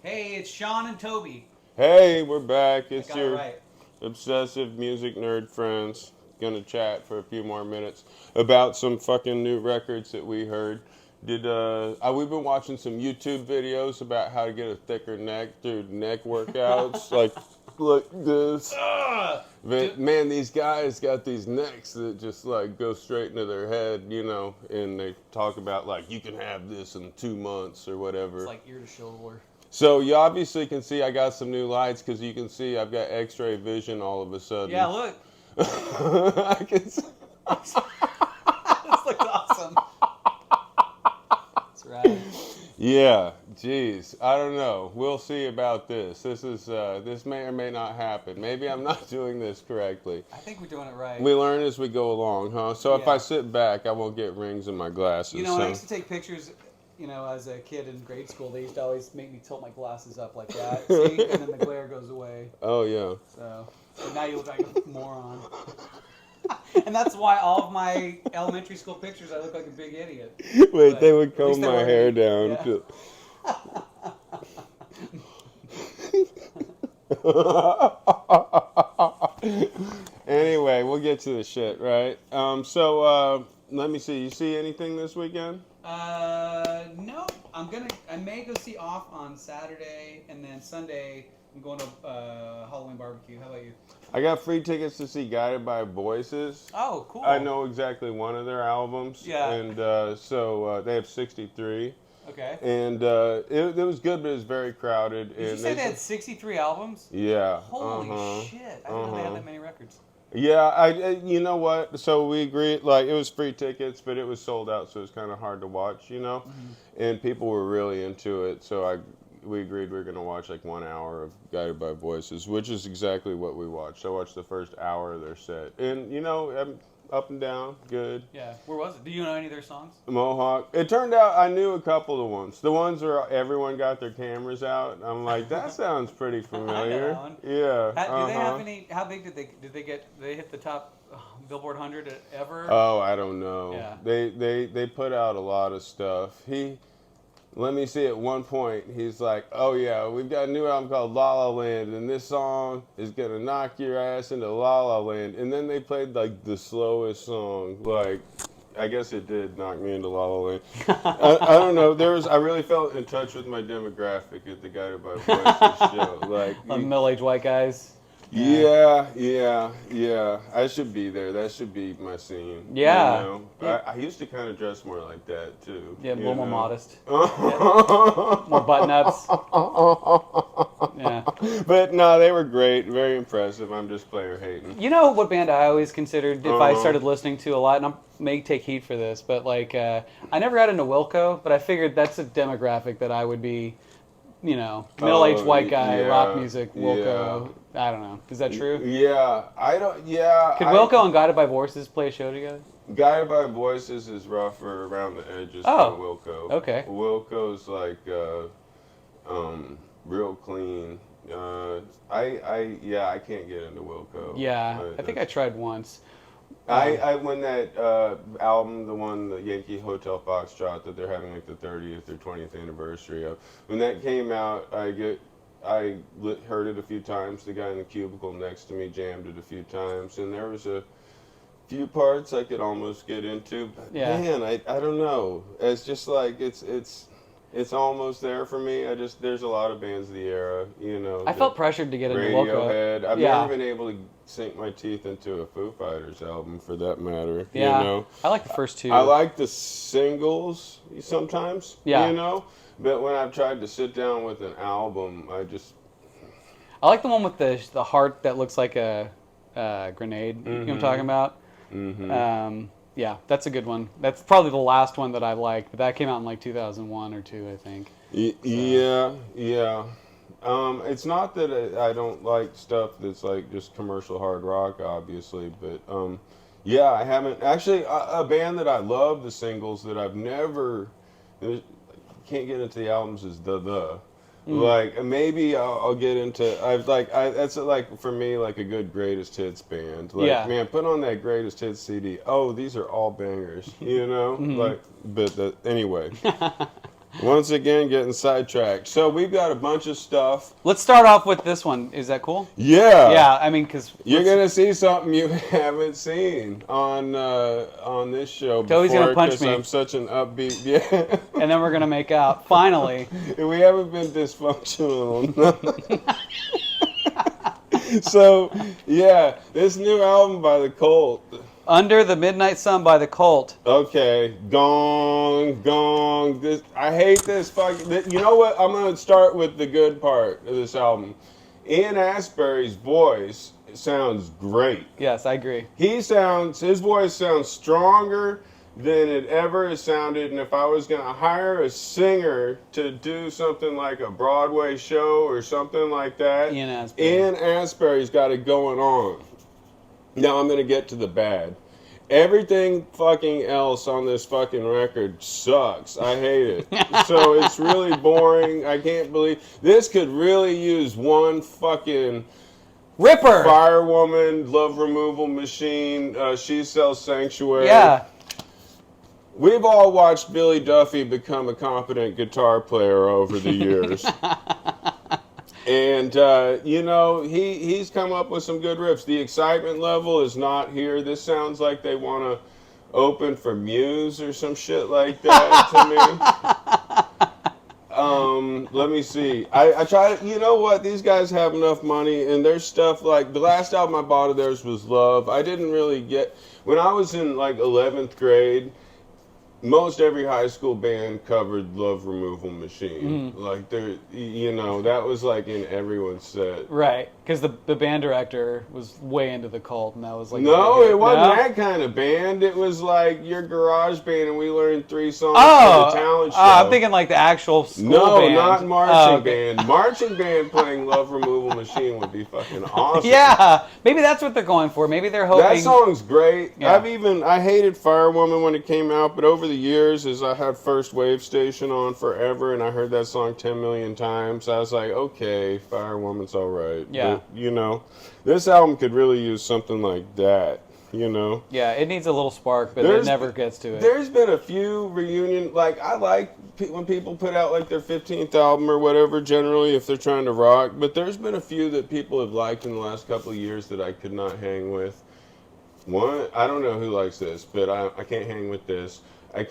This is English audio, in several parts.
Hey, it's Sean and Toby. Hey, we're back. I It's got it your right. obsessive music nerd friends. Gonna chat for a few more minutes about some fucking new records that we heard. We've been watching some YouTube videos about how to get a thicker neck through neck workouts like this. Ugh! But man, these guys got these necks that just like go straight into their head, and they talk about like you can have this in 2 months or It's whatever. like ear to shoulder. So you obviously can see I got some new lights because you can see I've got X-ray vision all of a Yeah, sudden. look. I can see. This looks awesome. That's right. Yeah, geez, I don't know. We'll see about this. This may or may not happen. Maybe I'm not doing this correctly. I think we're doing it right. We learn as we go along, huh? So if I Yeah. sit back, I won't get rings in my glasses. You know, when I So. used to take pictures, as a kid in grade school, they used to always make me tilt my glasses up like that. See? And then the glare goes away. Oh yeah. So now you look like a moron. And that's why all of my elementary school pictures, I look like a big idiot. Wait, But they would at least comb they my weren't hair me. down. Yeah. To... Anyway, we'll get to the shit, right? Let me see. You see anything this weekend? No. I may go see Off on Saturday, and then Sunday I'm going to Halloween barbecue. How about you? I got free tickets to see Guided by Voices. Oh, cool. I know exactly one of their albums. Yeah. And they have 63. Okay. And it was good, but it was very crowded. Did you say they had 63 albums? Yeah. Holy shit! I didn't know they had that many records. Yeah, you know what? So we agreed, like, it was free tickets, but it was sold out, so it was kind of hard to watch, And people were really into it, so we agreed we were going to watch, like, 1 hour of Guided by Voices, which is exactly what we watched. I watched the first hour of their set. And, I'm up and down, good. Yeah. Where was it? Do you know any of their songs? Mohawk. It turned out I knew a couple of ones. The ones where everyone got their cameras out. I'm like, that sounds pretty familiar. that one. Yeah. Do they have any? How big did they get? They hit the top Billboard 100 ever? Oh, I don't know. Yeah. They put out a lot of stuff. Let me see, at one point, he's like, oh yeah, we've got a new album called La La Land, and this song is gonna knock your ass into La La Land. And then they played like the slowest song, like, I guess it did knock me into La La Land. I don't know, I really felt in touch with my demographic at the Guided by Voices show. Like, Middle-aged white guys. Yeah. I should be there. That should be my scene. Yeah. I used to kind of dress more like that too. Yeah, a little more modest. More button-ups. Yeah. But no, they were great. Very impressive. I'm just player hating. You know what band I always considered if I started listening to a lot, and I may take heat for this, but like I never got into Wilco, but I figured that's a demographic that I would be, middle-aged white guy, rock music, Wilco. Yeah. I don't know. Is that true? Yeah, I don't. Yeah. Could Wilco and Guided by Voices play a show together? Guided by Voices is rougher around the edges Oh, than Wilco. okay. Wilco's like real clean. I can't get into Wilco. Yeah, I think I tried once. When that album, the Yankee Hotel Foxtrot that they're having like the 30th or 20th anniversary of, when that came out, heard it a few times. The guy in the cubicle next to me jammed it a few times, and there was a few parts I could almost get into. But man, I don't know. It's just like it's almost there for me. There's a lot of bands of the era, I felt pressured to get into Wilco. Radiohead. I've never been able to sink my teeth into a Foo Fighters album, for that matter. Yeah, I like the first two. I like the singles sometimes. Yeah. But when I've tried to sit down with an album, I like the one with the heart that looks like a grenade. You know what I'm talking about? Mm-hmm. Yeah, that's a good one. That's probably the last one that I liked, but that came out in like 2001 or 2, I think. Yeah. It's not that I don't like stuff that's like just commercial hard rock, obviously, but I haven't actually a band that I love the singles that I've never can't get into the albums is like maybe I'll get into that's like for me like a good greatest hits band. Like man, put on that greatest hits CD. Oh, these are all bangers, Like, but anyway. Once again, getting sidetracked. So we've got a bunch of stuff. Let's start off with this one. Is that cool? Yeah. Yeah, I mean, because You're gonna see something you haven't seen on this show Toby's before gonna punch me. I'm such an upbeat. Yeah. And then we're gonna make out. Finally. We haven't been dysfunctional enough. So yeah, this new album by the Cult. Under the Midnight Sun by the Cult. Okay, gong. I hate this fucking. You know what? I'm gonna start with the good part of this album. Ian Astbury's voice sounds great. Yes, I agree. His voice sounds stronger than it ever has sounded. And if I was gonna hire a singer to do something like a Broadway show or something like that, Ian Astbury's got it going on. Now I'm gonna get to the bad. Everything fucking else on this fucking record sucks. I hate it. So it's really boring. I can't believe this could really use one fucking Ripper. Firewoman, Love Removal Machine, She Sells Sanctuary. Yeah. We've all watched Billy Duffy become a competent guitar player over the years. And, he's come up with some good riffs. The excitement level is not here. This sounds like they want to open for Muse or some shit like that to me. Let me see. I try, you know what? These guys have enough money, and there's stuff like, the last album I bought of theirs was Love. I didn't really when I was in like 11th grade, most every high school band covered Love Removal Machine. Mm-hmm. Like, that was like in everyone's set. Right, because the band director was way into the Cult, and that was like... No, it wasn't that kind of band. It was like your garage band, and we learned 3 songs for the talent show. I'm thinking like the actual school band. No, not marching band. Marching band playing Love Removal Machine would be fucking awesome. Yeah, maybe that's what they're going for. Maybe they're hoping... That song's great. Yeah. I hated Firewoman when it came out, but over the years, as I had First Wave Station on forever, and I heard that song 10 million times, I was like, okay, Firewoman's all right. Yeah. But, this album could really use something like that, Yeah, it needs a little spark, but it never gets to it. There's been a few reunion, like, I like when people put out, like, their 15th album or whatever, generally, if they're trying to rock, but there's been a few that people have liked in the last couple of years that I could not hang with. One, I don't know who likes this, but I can't hang with this. I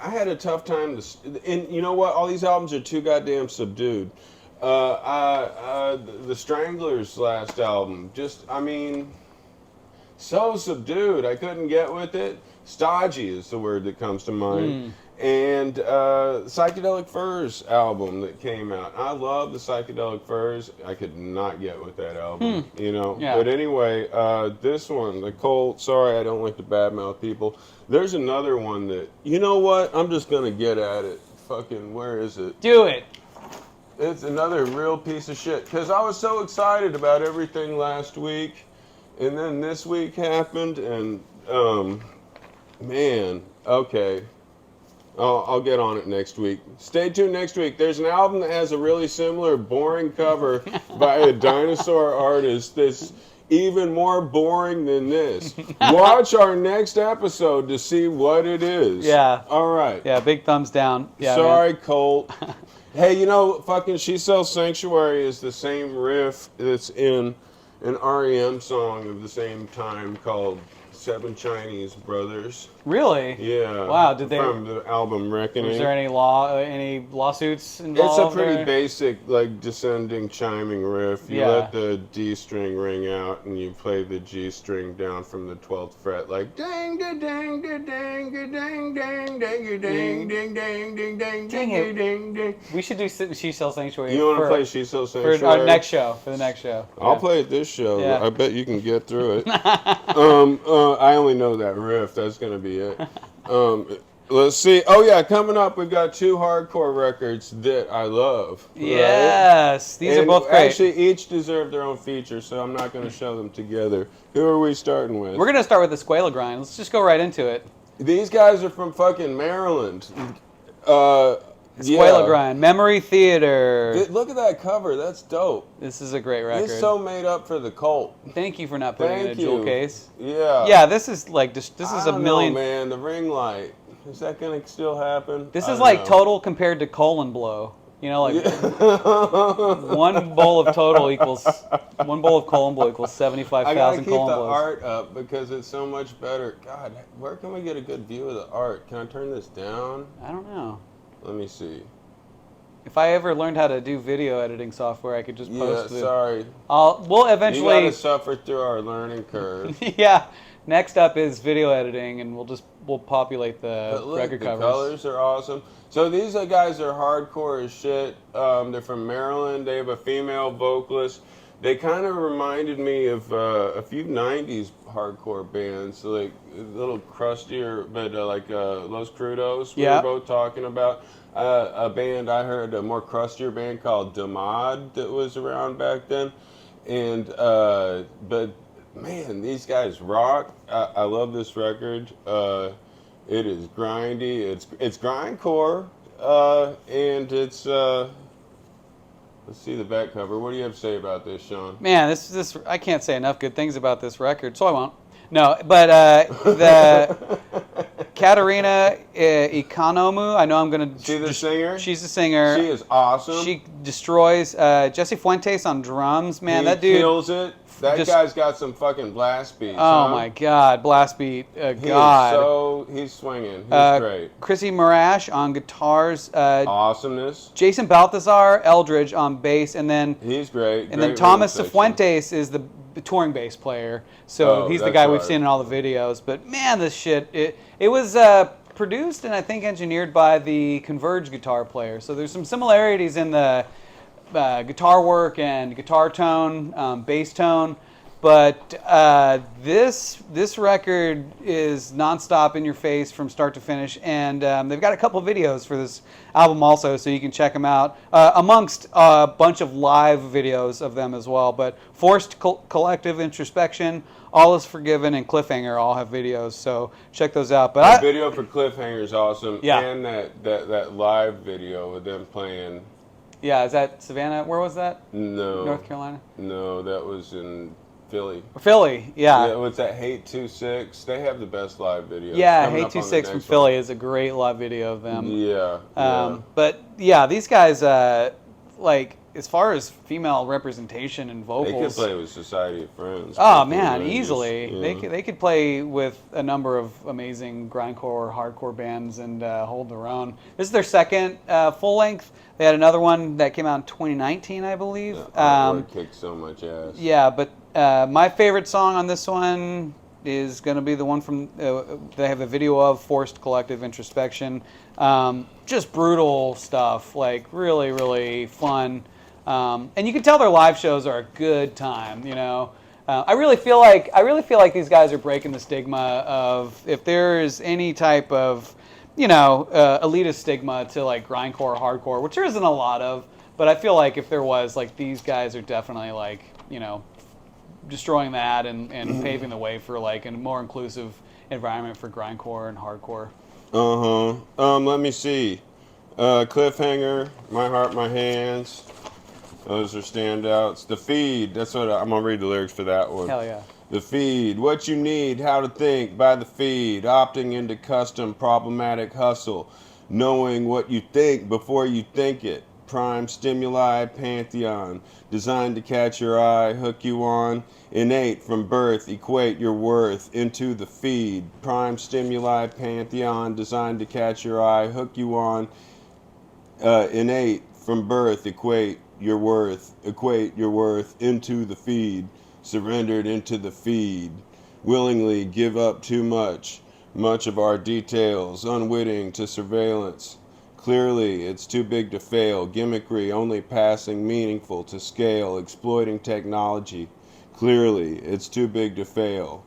had a tough time and you know what? All these albums are too goddamn subdued. The Stranglers' last album, so subdued. I couldn't get with it. Stodgy is the word that comes to mind. And Psychedelic Furs album that came out. I love the Psychedelic Furs. I could not get with that album, Yeah. But anyway, this one, the Cult, sorry, I don't like to badmouth people. There's another one that, you know what? I'm just going to get at it. Fucking, where is it? Do it. It's another real piece of shit. Because I was so excited about everything last week. And then this week happened. And, man, okay. I'll get on it next week. Stay tuned next week. There's an album that has a really similar boring cover by a dinosaur artist that's even more boring than this. Watch our next episode to see what it is. Yeah. All right. Yeah, big thumbs down. Yeah, sorry, Colt. Hey, fucking She Sells Sanctuary is the same riff that's in an REM song of the same time called Seven Chinese Brothers. Really? Yeah. Wow. Did they? From the album Reckoning. Was there any lawsuits involved? It's a pretty basic, like, descending chiming riff. You let the D string ring out, and you play the G string down from the 12th fret, like dang da dang da dang da dang dang dang dang ding ding ding ding ding ding ding. We should do She Sells Sanctuary. You want to play She Sells Sanctuary for our next show? For the next show. I'll play it this show. Yeah. I bet you can get through it. I only know that riff. That's gonna be it. Let's see. Oh yeah, coming up, we've got 2 hardcore records that I love. Yes, right? These are both great. Actually, each deserve their own feature, so I'm not going to show them together. Who are we starting with? We're going to start with the Escuela grind. Let's just go right into it. These guys are from fucking Maryland. Escuela grind, Memory Theater. Look at that cover. That's dope. This is a great record. It's so made up for the Cult. Thank you for not putting it in a jewel case. Yeah. Yeah, this is like this is I a don't million. know, man, the ring light. Is that going to still happen? This I is don't like know. Total compared to Colon Blow. You know, like one bowl of Total equals one bowl of Colon Blow equals I gotta 75,000 keep colon the blows. art up because it's so much better. God, where can we get a good view of the art? Can I turn this down? I don't know. Let me see. If I ever learned how to do video editing software, I could just post Yeah, sorry. We'll You eventually. gotta suffer through our learning curve. Yeah. Next up is video editing, and we'll populate the But look, record the covers. colors are awesome. So these guys are hardcore as shit. They're from Maryland. They have a female vocalist. They kind of reminded me of a few '90s hardcore bands, like a little crustier, but like Los Crudos. We Yeah. were both talking about a band I heard, a more crustier band called Damad that was around back then, and but man, these guys rock. I love this record. It is grindy. It's grindcore, and it's. Let's see the back cover. What do you have to say about this, Sean? Man, this I can't say enough good things about this record, so I won't. No, but the Katerina Ikonomu, I know I'm gonna. See the singer? She's the singer. She is awesome. She destroys. Jesse Fuentes on drums, man. That dude kills it. That guy's got some fucking blast beats. Oh my God, blast beat, God. He's swinging. He's great. Chrissy Marash on guitars. Awesomeness. Jason Balthazar Eldridge on bass, and then he's great. And then Thomas Cifuentes is the touring bass player. So he's the guy we've seen in all the videos. But man, this shit, it was produced and I think engineered by the Converge guitar player. So there's some similarities in the guitar work and guitar tone, bass tone, but this record is nonstop in your face from start to finish, and they've got a couple videos for this album also, so you can check them out amongst a bunch of live videos of them as well. But Forced Collective Introspection, All Is Forgiven, and Cliffhanger all have videos, so check those out. But the video for Cliffhanger is awesome, yeah. And that live video with them playing. Yeah, is that Savannah? Where was that? No. North Carolina? No, that was in Philly. Philly, yeah. What's that, Hate 26? They have the best live video. Yeah, Hate 26 from Philly is a great live video of them. Yeah. But yeah, these guys, like, as far as female representation and vocals, they could play with Society of Friends. Oh man, easily. Yeah. They could play with a number of amazing grindcore, hardcore bands and hold their own. This is their second full length. They had another one that came out in 2019, I believe. Kicked so much ass. Yeah, but my favorite song on this one is going to be the one from they have a video of, Forced Collective Introspection. Just brutal stuff, like really, really fun. And you can tell their live shows are a good time, you know. I really feel like these guys are breaking the stigma of, if there's any type of, you know, elitist stigma to like grindcore, hardcore, which there isn't a lot of, but I feel like if there was, like, these guys are definitely, like, you know, destroying that and paving the way for like a more inclusive environment for grindcore and hardcore. Let me see. Cliffhanger, My Heart, My Hands. Those are standouts. The Feed. That's what I'm gonna read the lyrics for that one. Hell yeah. The Feed. What you need, how to think by the feed. Opting into custom problematic hustle. Knowing what you think before you think it. Prime stimuli pantheon. Designed to catch your eye, hook you on. Innate from birth, equate your worth into the feed. Prime stimuli pantheon. Designed to catch your eye, hook you on. Innate from birth, equate your worth into the feed. Surrendered into the feed. Willingly give up too much of our details, unwitting to surveillance. Clearly, it's too big to fail. Gimmickry only passing meaningful to scale, exploiting technology. Clearly, it's too big to fail.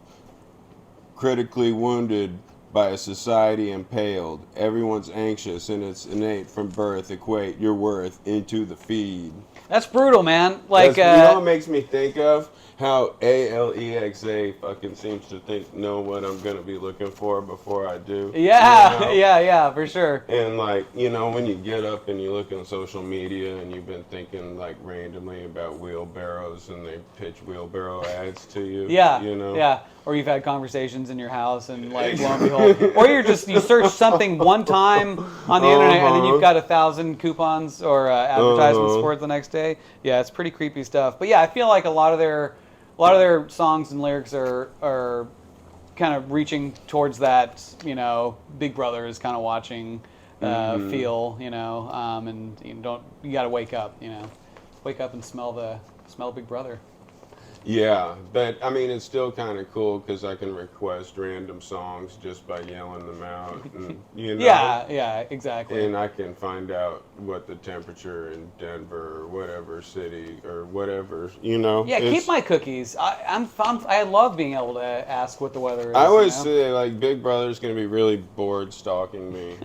Critically wounded by a society impaled. Everyone's anxious and it's innate from birth. Equate your worth into the feed. That's brutal, man. Like, you know what makes me think of? How Alexa fucking seems to know what I'm gonna be looking for before I do. Yeah, you know? yeah, for sure. And like, you know, when you get up and you look on social media and you've been thinking like randomly about wheelbarrows and they pitch wheelbarrow ads to you. Yeah, you know. Yeah. Or you've had conversations in your house and like, lo and behold, or you search something one time on the internet and then you've got 1,000 coupons or advertisements for it the next day. Yeah, it's pretty creepy stuff. But yeah, I feel like a lot of their songs and lyrics are kind of reaching towards that, Big Brother is kind of watching feel, and you got to wake up, wake up and smell Big Brother. Yeah, but I mean, it's still kind of cool because I can request random songs just by yelling them out, and, Yeah, exactly. And I can find out what the temperature in Denver or whatever city or whatever, Yeah, keep my cookies. I love being able to ask what the weather is. I always say like Big Brother's gonna be really bored stalking me.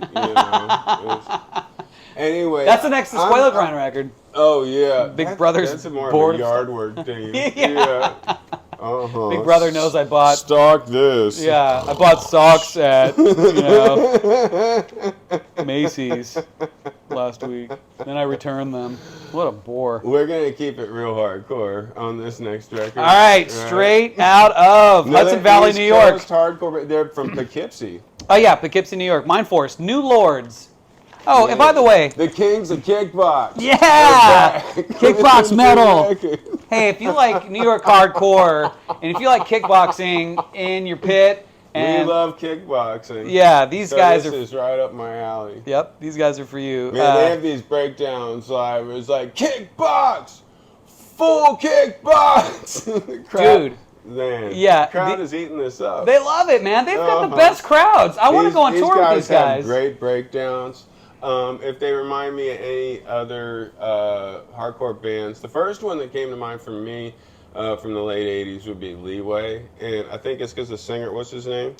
Anyway, that's the next Escuela grind record. Oh yeah, Big Brother's that's more bored of a yard work thing. Yeah. Big Brother knows I bought stock this. Yeah, I bought socks at Macy's last week. Then I returned them. What a bore. We're gonna keep it real hardcore on this next record. All right, straight out of Hudson Valley, New York. Hardcore. They're from Poughkeepsie. Oh yeah, Poughkeepsie, New York. Mindforce, New Lords. Oh, and by the way, the Kings of Kickbox. Yeah, kickbox metal. Hey, if you like New York hardcore, and if you like kickboxing in your pit, and we love kickboxing. Yeah, these guys this is right up my alley. Yep, these guys are for you. Man, they have these breakdowns live. It's like kickbox, full kickbox. Dude. Man, yeah, the crowd is eating this up. They love it, man. They've got the best crowds. I want to go on tour with these guys. Have great breakdowns. If they remind me of any other hardcore bands, the first one that came to mind for me from the late 80s would be Leeway. And I think it's because the singer, what's his name?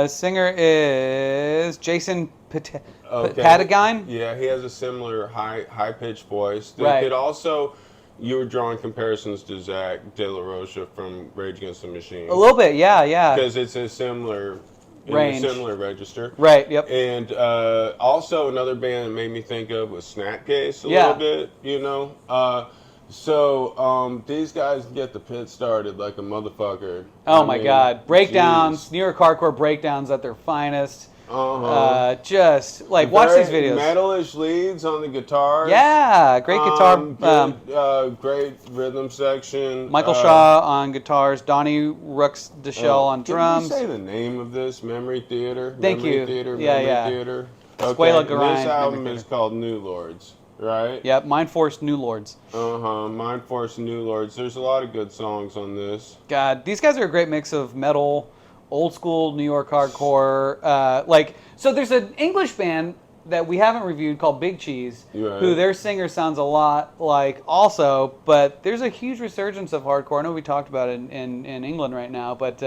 Singer is Jason Patagine. Yeah, he has a similar high-pitched voice. Right. Could also, you were drawing comparisons to Zach De La Rocha from Rage Against the Machine. A little bit, yeah. Because it's a similar... range. In a similar register. Right, yep. And also another band that made me think of was Snapcase a little bit, So these guys get the pit started like a motherfucker. Oh my God. Breakdowns, New York hardcore breakdowns at their finest. Just like watch these videos. Metalish leads on the guitar. Yeah, great guitar. Great rhythm section. Michael Shaw on guitars. Donnie Ruxdeshell on drums. Can you say the name of this? Memory Theater. Thank Memory you. Theater. Yeah, Memory Theater. Escuela Okay. grind. This album is called New Lords, right? Yep. Mindforce New Lords. Mindforce New Lords. There's a lot of good songs on this. God, these guys are a great mix of metal, old school New York hardcore. So there's an English band that we haven't reviewed called Big Cheese, who their singer sounds a lot like also, but there's a huge resurgence of hardcore. I know we talked about it in England right now, but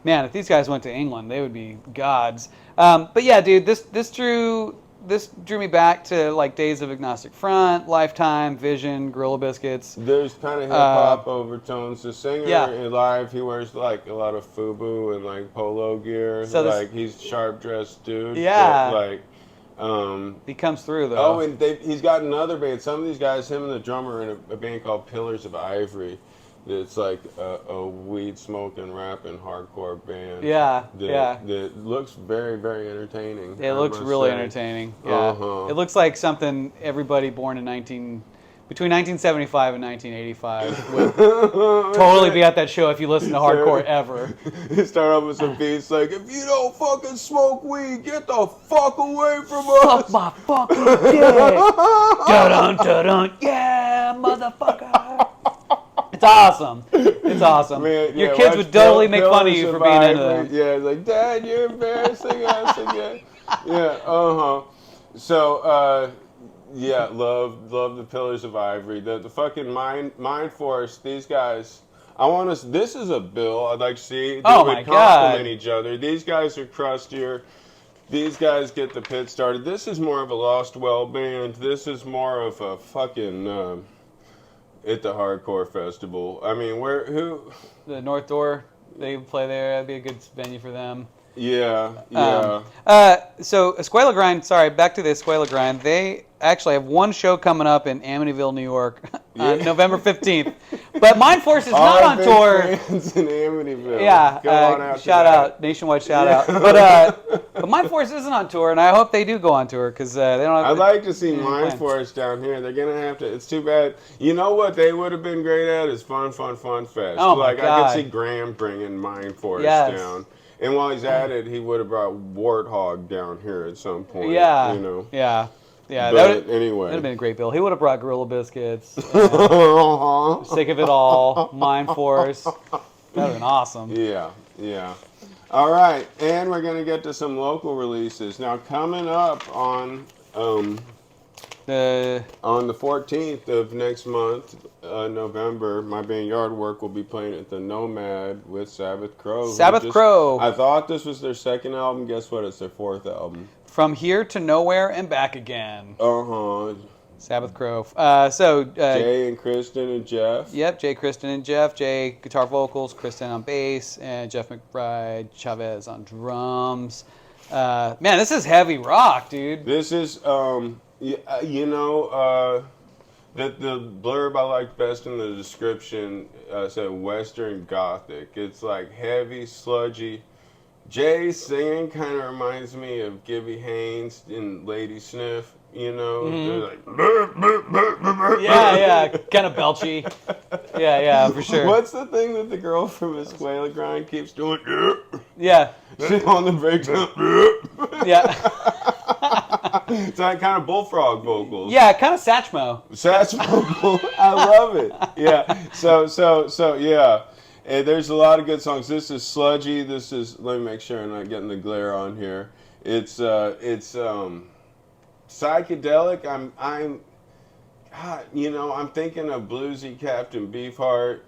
man, if these guys went to England, they would be gods. But yeah, dude, this drew me back to like days of Agnostic Front, Lifetime, Vision, Gorilla Biscuits. There's kind of hip hop overtones. The singer live, he wears like a lot of FUBU and like polo gear. So like he's a sharp dressed dude. Yeah. But, he comes through though. Oh, and he's got another band. Some of these guys, him and the drummer, in a band called Pillars of Ivory. It's like a weed smoking, rapping, hardcore band. Yeah, That looks very, very entertaining. It looks really entertaining. Yeah, it looks like something everybody born in between 1975 and 1985 would totally be at that show if you listen to hardcore ever. You start off with some beats like, if you don't fucking smoke weed, get the fuck away from us. Fuck my fucking dick. Dun dun dun. Yeah, motherfucker. It's awesome. It's awesome. Man, your kids would totally make fun of you for being into them. Yeah, it's like, Dad, you're embarrassing us again. Yeah, So, yeah, love the Pillars of Ivory. The fucking Mindforce, these guys, this is a bill I'd like to see. They would complement each other. These guys are crustier. These guys get the pit started. This is more of a Lost Well band. This is more of a fucking... at the hardcore festival. I mean, who? The North Door. They play there. That'd be a good venue for them. Yeah. So Escuela Grind, sorry, back to the Escuela Grind. They actually have one show coming up in Amityville, New York on November 15th. But Mindforce is not on tour. Fans in Amityville. Yeah, Go on out shout to out, nationwide shout out. But Mindforce isn't on tour, and I hope they do go on tour because they don't have I'd like to see plans. Mindforce down here. They're gonna have to. It's too bad. You know what they would have been great at is Fun Fest. Oh my I God. could see Graham bringing Mindforce Yes. down. And while he's at it, he would have brought Warthog down here at some point. Yeah, You know. yeah. But That anyway. would have been a great bill. He would have brought Gorilla Biscuits. Sick Sick of it all. Mindforce. That would have been awesome. Yeah. All right, and we're gonna get to some local releases now. Coming up on The the 14th of next month, November, my band Yardwork will be playing at the Nomad with Sabbath Crow. Crow. I thought this was their second album. Guess what? It's their fourth album. From Here to Nowhere and Back Again. Sabbath Crow. Jay and Kristen and Jeff. Yep, Jay, Kristen, and Jeff. Jay, guitar vocals, Kristen on bass, and Jeff McBride, Chavez on drums. Man, this is heavy rock, dude. This is, the blurb I liked best in the description said Western Gothic. It's like heavy, sludgy. Jay's singing kind of reminds me of Gibby Haynes in Lady Sniff. You know, they're like, burp, burp, burp, burp, burp. Yeah, kind of belchy. Yeah, for sure. What's the thing that the girl from Escuela Grind keeps doing? Yeah. She's on the break. Yeah. It's like kind of bullfrog vocals. Yeah, kind of Satchmo. Satchmo. I love it. Yeah. So yeah. And there's a lot of good songs. This is sludgy. Let me make sure I'm not getting the glare on here. It's psychedelic. I'm thinking of bluesy Captain Beefheart,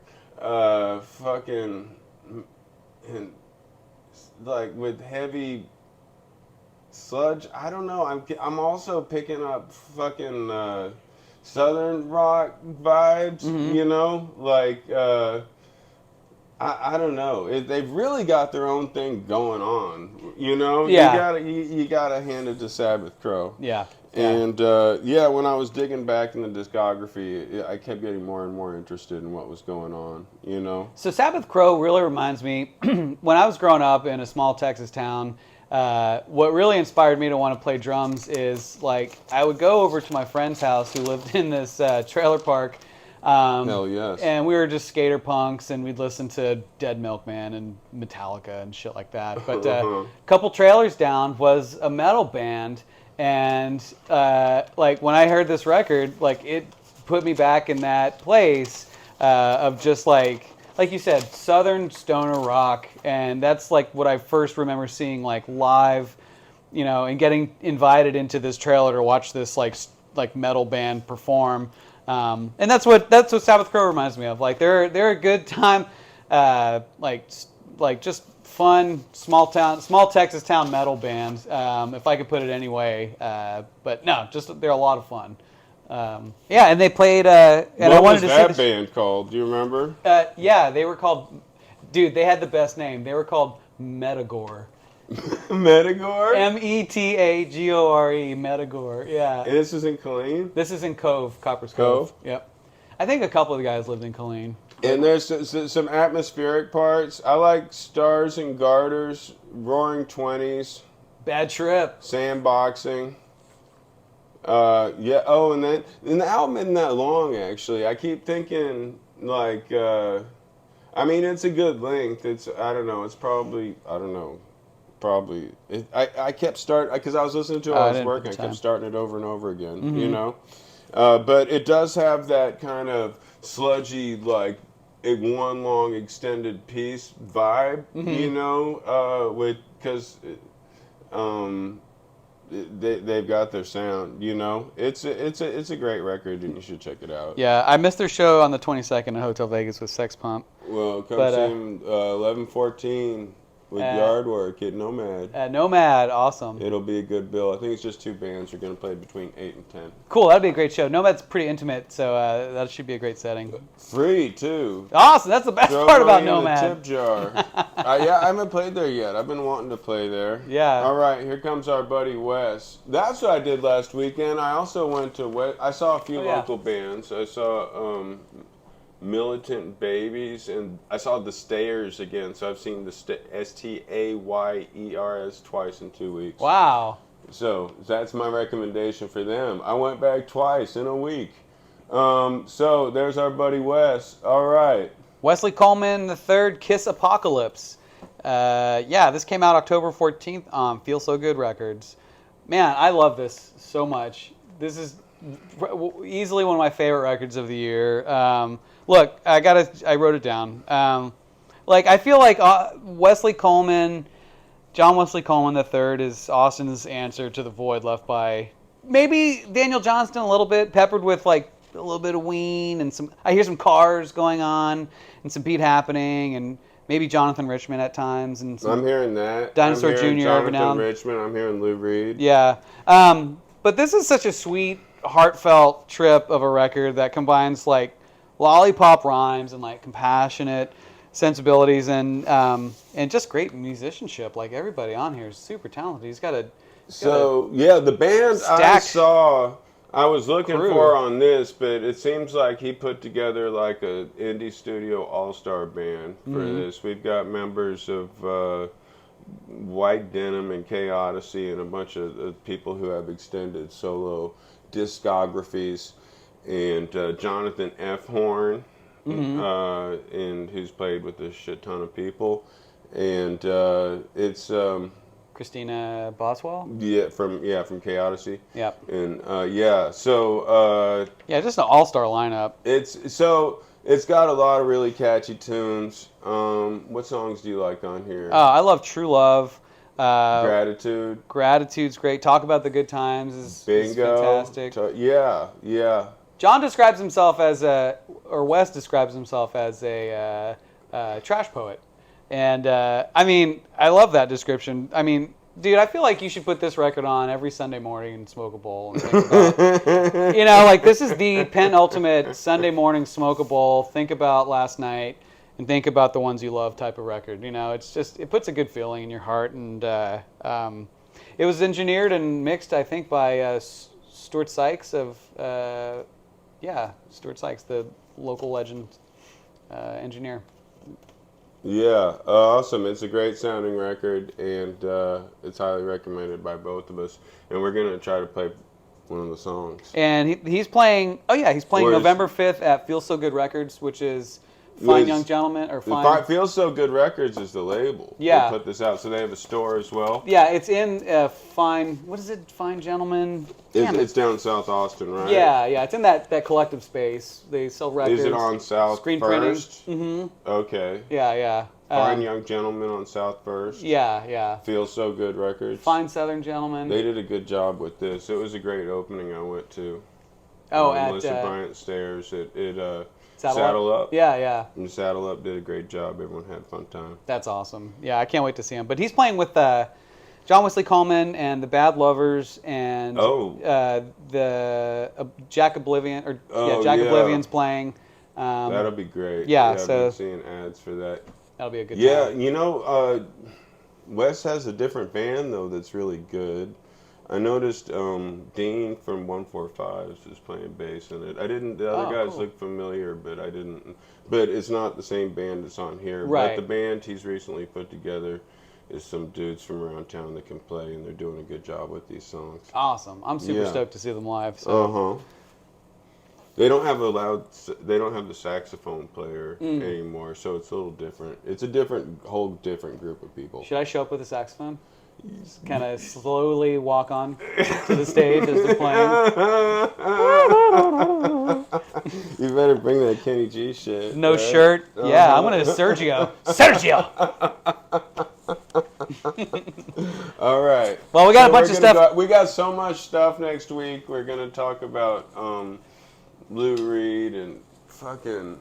and like with heavy sludge. I don't know. I'm also picking up fucking southern rock vibes. You know, like I don't know. They've really got their own thing going on. You know, yeah. You gotta hand it to Sabbath Crow. Yeah. And when I was digging back in the discography, I kept getting more and more interested in what was going on. You know. So Sabbath Crow really reminds me when I was growing up in a small Texas town. What really inspired me to want to play drums is like I would go over to my friend's house who lived in this trailer park. Hell yes. And we were just skater punks, and we'd listen to Dead Milkman and Metallica and shit like that. But a couple trailers down was a metal band, and like when I heard this record, like it put me back in that place of just like you said, southern stoner rock, and that's like what I first remember seeing like live, you know, and getting invited into this trailer to watch this like metal band perform. And that's what Sabbath Crow reminds me of. Like they're a good time, like just fun small Texas town metal band. If I could put it anyway. But no, just they're a lot of fun. And they played. And what I wanted was to that see band called? Do you remember? Yeah, they were called. Dude, they had the best name. They were called Metagore. Metagore? Metagore, Metagore, yeah. And this is in Killeen? This is in Copper's Cove. Yep. I think a couple of the guys lived in Killeen. And there's some atmospheric parts. I like Stars and Garters, Roaring Twenties. Bad Trip. Sandboxing. And then the album isn't that long, actually. I keep thinking, like, it's a good length. I kept starting because I was listening to it while I was working. I kept starting it over and over again, you know. But it does have that kind of sludgy, like one long extended piece vibe, you know, because they've got their sound, you know. It's a great record, and you should check it out. Yeah, I missed their show on the 22nd at Hotel Vegas with Sex Pump. Well, come see them 11/14. with yard work at Nomad. Nomad, awesome. It'll be a good bill. I think it's just 2 bands are going to play between 8 and 10. Cool, that'd be a great show. Nomad's pretty intimate, so that should be a great setting. Free, too. Awesome, that's the best part about Nomad. In the tip jar. Yeah, I haven't played there yet. I've been wanting to play there. Yeah. All right, here comes our buddy Wes. That's what I did last weekend. I also went to I saw a few local bands. I saw Militant Babies, and I saw the Stayers again. So I've seen the Stayers twice in 2 weeks. Wow. So that's my recommendation for them. I went back twice in a week. So there's our buddy Wes. All right. Wesley Coleman III, Kiss Apocalypse. This came out October 14th on Feel So Good Records. Man, I love this so much. This is easily one of my favorite records of the year. Look, I wrote it down. I feel like Wesley Coleman, John Wesley Coleman III is Austin's answer to the void left by maybe Daniel Johnston a little bit, peppered with a little bit of Ween and I hear some Cars going on and some beat happening and maybe Jonathan Richman at times and I'm hearing that. Dinosaur Jr. Jonathan Richman. I'm hearing Lou Reed. Yeah, but this is such a sweet, heartfelt trip of a record that combines lollipop rhymes and compassionate sensibilities and just great musicianship. Everybody on here is super talented. He's got the band I was looking for on this, but it seems like he put together a indie studio all-star band for this. We've got members of White Denim and K-Odyssey and a bunch of people who have extended solo discographies, and Jonathan F. Horn, and who's played with a shit ton of people, and it's Christina Boswell. From K-Odyssey. Yep. And just an all-star lineup. It's got a lot of really catchy tunes. What songs do you like on here? I love True Love. Gratitude. Gratitude's great. Talk About the Good Times is fantastic. John describes himself Wes describes himself as a trash poet. And, I love that description. Dude, I feel like you should put this record on every Sunday morning and smoke a bowl. And think about, this is the penultimate Sunday morning smoke a bowl, think about last night, and think about the ones you love type of record. It's just, it puts a good feeling in your heart. And it was engineered and mixed, I think, by Stuart Sykes Stuart Sykes, the local legend engineer. Yeah, awesome. It's a great sounding record, and it's highly recommended by both of us. And we're going to try to play one of the songs. And he's playing November 5th at Feel So Good Records, which is Fine Young Gentleman, or Fine... Feel So Good Records is the label. Yeah. They put this out, so they have a store as well. Yeah, it's in Fine... What is it? Fine Gentleman? It's down in South Austin, right? Yeah, it's in that collective space. They sell records. Is it on South Screen First? printing. Mm-hmm. Okay. Yeah. Fine Young Gentleman on South First. Yeah. Feel So Good Records. Fine Southern Gentleman. They did a good job with this. It was a great opening I went to. At Melissa Bryant Stairs. It Saddle Up? Yeah. And Saddle Up did a great job. Everyone had a fun time. That's awesome. Yeah, I can't wait to see him. But he's playing with John Wesley Coleman and the Bad Lovers and the Jack Oblivion Oblivion's playing. That'll be great. Yeah, I've been seeing ads for that. That'll be a good time. Yeah, Wes has a different band though that's really good. I noticed Dean from 145 is playing bass in it. The other guys look familiar, but I didn't. But it's not the same band that's on here. Right. But the band he's recently put together is some dudes from around town that can play, and they're doing a good job with these songs. Awesome! I'm super stoked to see them live. So. They don't have the saxophone player anymore, so it's a little different. It's a whole different group of people. Should I show up with a saxophone? Just kind of slowly walk on to the stage as they're playing. You better bring that Kenny G shit. No shirt. Yeah, I'm gonna Sergio. All right. Well, we got a bunch of stuff. We got so much stuff next week. We're gonna talk about Lou Reed and fucking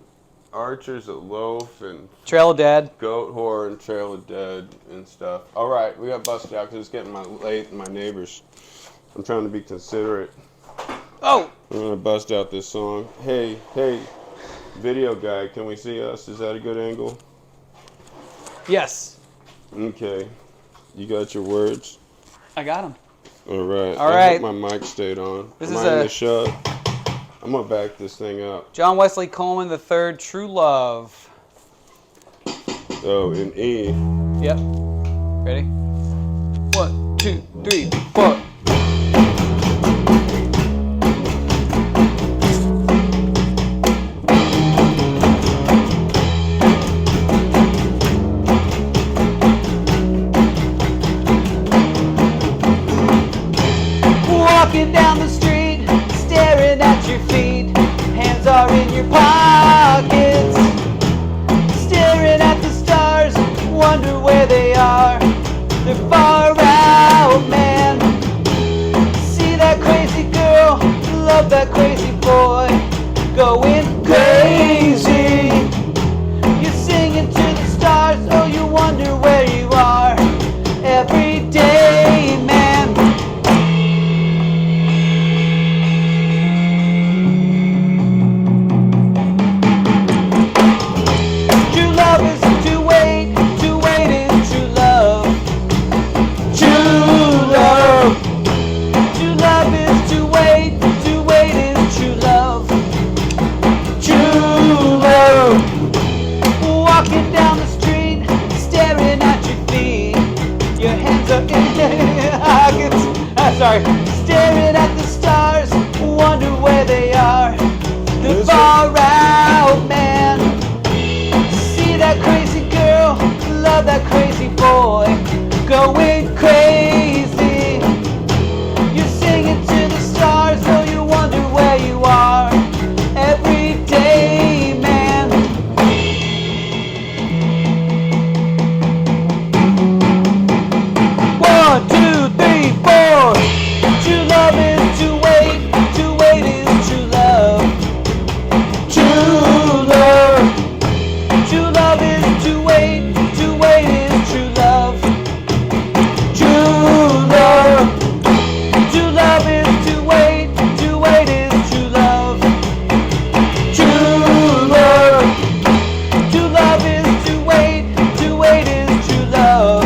Archer's a loaf and Trail of Dead. Goat Whore and Trail of Dead and stuff. All right, we got busted out because it's getting late and my neighbors. I'm trying to be considerate. Oh! I'm going to bust out this song. Hey, video guy, can we see us? Is that a good angle? Yes. Okay. You got your words? I got them. All right. All I right. hope my mic stayed on. This Am is I in the shot? I'm going to back this thing up. John Wesley Coleman III, True Love. Oh, in E. Yep. Ready? 1, 2, 3, 4. Walking down the street, staring at your feet. Hands are in your pockets. Staring at the stars, wonder where they are. They're far out, man. See that crazy girl, love that crazy boy. Going crazy. You're singing to the stars, oh, you wonder where you are. Every day, man. True love is to wait is true love. True love. True love is to wait is true love. True love. Walking down the street, staring at your feet. Your hands are in your pockets. Sorry. Staring at the stars, wonder where they are. They're far out, man. See that crazy girl, love that crazy boy. Going crazy. You're singing to the stars, so you wonder where you are. Every day, man. 1, 2, 3, 4. True love is to wait is true love. True love. True love is to wait is true love. True love. True love is to wait is true love. True love. True love is to wait is true love.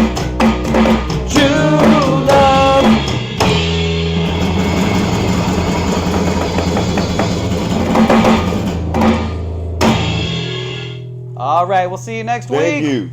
True love. All right, we'll see you next Thank week. you.